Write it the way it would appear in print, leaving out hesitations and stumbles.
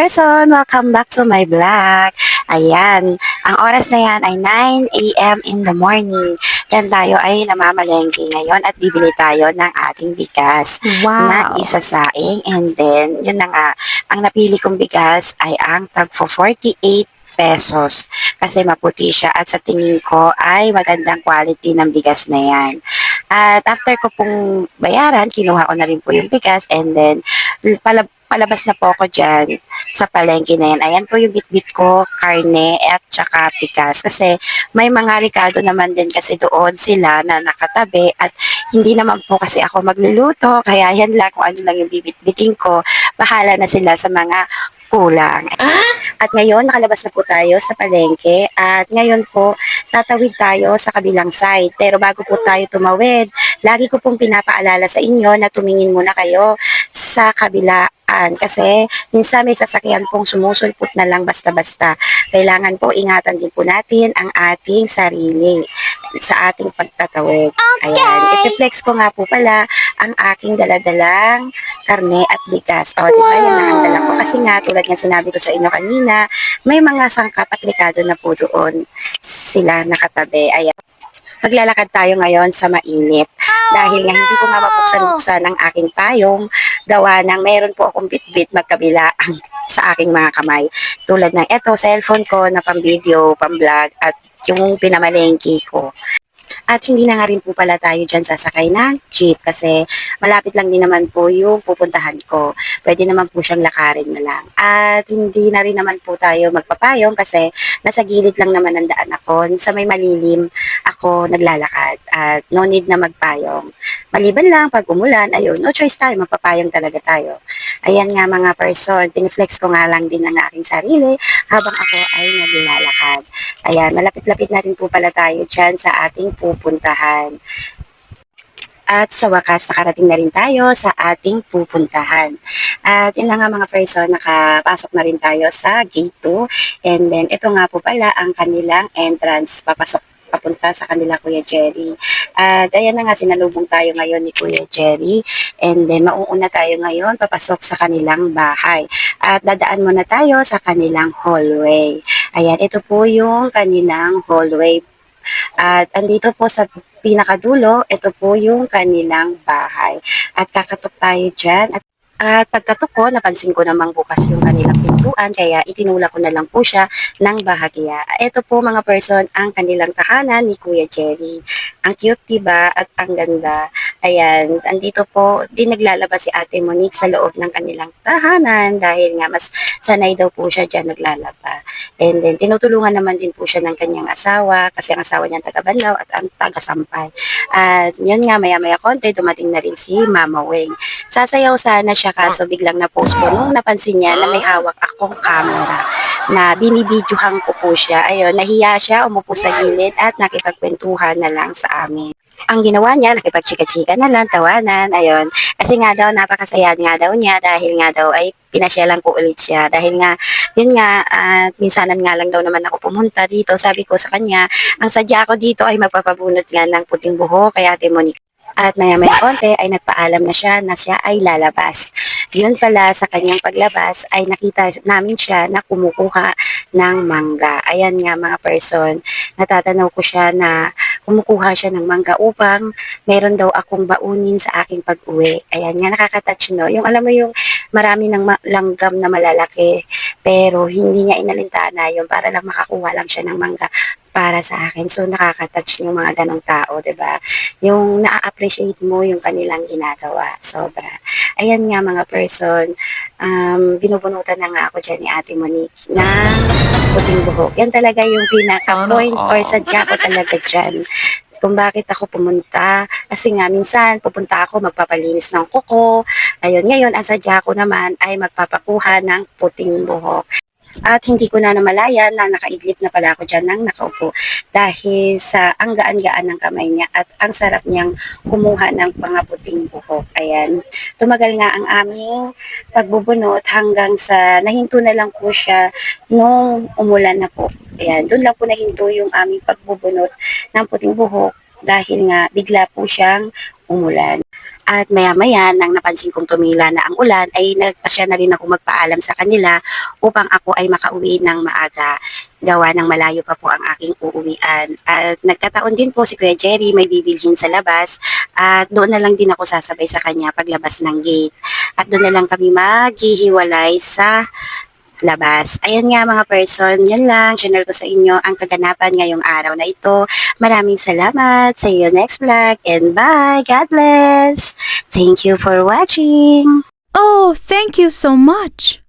person, welcome back to my vlog. Ayan, ang oras na yan ay 9 a.m. in the morning. Diyan tayo ay namamalengke ngayon at bibili tayo ng ating bigas na Wow! isasaing. And then, yun na nga, ang napili kong bigas ay ang tag for 48 pesos kasi maputi siya at sa tingin ko ay magandang quality ng bigas na yan. At after ko pong bayaran, kinuha ko na rin po yung bigas and then palabas na po ako dyan sa palengke na yan. Ayan po yung bitbit ko, karne at saka bigas. Kasi may mga Ricardo naman din kasi doon sila na nakatabi at hindi naman po kasi ako magluluto. Kaya yan lang kung ano lang yung bibit-biting ko. Bahala na sila sa mga kulang. At ngayon, nakalabas na po tayo sa palengke at ngayon po, tatawid tayo sa kabilang side. Pero bago po tayo tumawid, lagi ko pong pinapaalala sa inyo na tumingin muna kayo sa kabilaan kasi minsan may sasakyan pong sumusulpot na lang basta-basta. Kailangan po ingatan din po natin ang ating sarili sa ating pagtatawid. Ayan, ipiflex ko nga po pala ang aking daladalang karne at bigas. O, diba, yan na ang dala ko. Kasi nga, tulad nga sinabi ko sa inyo kanina, may mga sangkap at Ricardo na po doon sila nakatabi. Ayan. Maglalakad tayo ngayon sa mainit. Dahil nga hindi ko nga mabuksan-buksan ang aking payong, gawa ng meron po akong bitbit magkabila sa aking mga kamay. Tulad ng eto, cellphone ko na pang video, pang vlog, at yung pinamalengke ko. At hindi na nga rin po pala tayo dyan sasakay ng jeep kasi malapit lang din naman po yung pupuntahan ko. Pwede naman po siyang lakarin na lang. At hindi na rin naman po tayo magpapayong kasi nasa gilid lang naman ang daan ako. Sa may malilim ako naglalakad at no need na magpayong. Maliban lang pag umulan, ayun, no choice tayo, magpapayong talaga tayo. Ayan nga mga person, piniflex ko nga lang din ang aking sarili habang ako ay naglalakad. Ayan, malapit-lapit na rin po pala tayo dyan sa ating pupuntahan. At sa wakas, nakarating na rin tayo sa ating pupuntahan. At yun lang nga mga person, nakapasok na rin tayo sa gate 2. And then, ito nga po pala ang kanilang entrance. Papunta sa kanila Kuya Jerry. At ayan na nga, sinalubong tayo ngayon ni Kuya Jerry. And then, mauuna tayo ngayon papasok sa kanilang bahay. At dadaan muna tayo sa kanilang hallway. Ayan, ito po yung kanilang hallway. At andito po sa pinakadulo, ito po yung kanilang bahay. At kakatok tayo dyan. At pagkatok ko, napansin ko namang bukas yung kanilang pintuan, kaya itinula ko na lang po siya ng bahagya. Ito po mga person, ang kanilang tahanan ni Kuya Jerry. Ang cute, diba? At ang ganda. Ayan, andito po, di naglalabas si Ate Monique sa loob ng kanilang tahanan dahil nga mas sanay daw po siya dyan naglalaba. And then, tinutulungan naman din po siya ng kanyang asawa kasi ang asawa niya taga-Banlaw at ang taga-Sampay. At yun nga, maya-maya konti, dumating na rin si Mama Weng. Sasayaw sana siya kaso biglang na-post ko nung napansin niya na may hawak akong camera na binibidyohan ko po siya. Ayun, nahiya siya, umupo sa gilid at nakipagkwentuhan na lang sa amin. Ang ginawa niya, nakipagchika-chika na lang, tawanan, ayun. Kasi nga daw, napakasaya nga daw niya dahil nga daw ay pinasyalan ko ulit siya. Dahil nga, yun nga, minsanan nga lang daw naman ako pumunta dito. Sabi ko sa kanya, ang sadya ko dito ay magpapabunot nga ng puting buhok kaya Ate Monique. At maya-maya konti ay nagpaalam na siya ay lalabas. Yun pala sa kanyang paglabas ay nakita namin siya na kumukuha ng mangga. Ayan nga mga person, natatanaw ko siya na kumukuha siya ng mangga upang meron daw akong baunin sa aking pag-uwi. Ayan nga, nakaka-touch no. Yung alam mo yung marami ng langgam na malalaki pero hindi niya inalintana yun para lang makakuha lang siya ng mangga para sa akin. So, nakaka-touch yung mga ganong tao, 'di ba? Yung na-appreciate mo yung kanilang ginagawa. Sobra. Ayan nga mga person, binubunutan na nga ako dyan ni Ate Monique ng puting buhok. Yan talaga yung Sana pinaka-point or all. sadya ko talaga dyan kung bakit ako pumunta. Kasi nga, minsan, pupunta ako magpapalinis ng kuko. Ayun, ngayon, ang sadya ko naman ay magpapakuha ng puting buhok. At hindi ko na namalayan na nakaidlip na pala ako dyan ng nakaupo dahil sa ang gaan-gaan ng kamay niya at ang sarap niyang kumuha ng mga puting buhok. Ayan. Tumagal nga ang aming pagbubunot hanggang sa nahinto na lang po siya nung umulan na po. Ayan. Doon lang po nahinto yung aming pagbubunot ng puting buhok dahil nga bigla po siyang umulan. At maya-maya nang napansin kong tumila na ang ulan ay nagpasya na rin ako magpaalam sa kanila upang ako ay makauwi ng maaga. Gawa ng malayo pa po ang aking uuwian. At nagkataon din po si Kuya Jerry may bibilhin sa labas at doon na lang din ako sasabay sa kanya paglabas ng gate. At doon na lang kami maghihiwalay sa labas. Ayan nga mga person, yun lang. Channel ko sa inyo ang kaganapan ngayong araw na ito. Maraming salamat. See you next vlog and bye. God bless. Thank you for watching. Oh, thank you so much.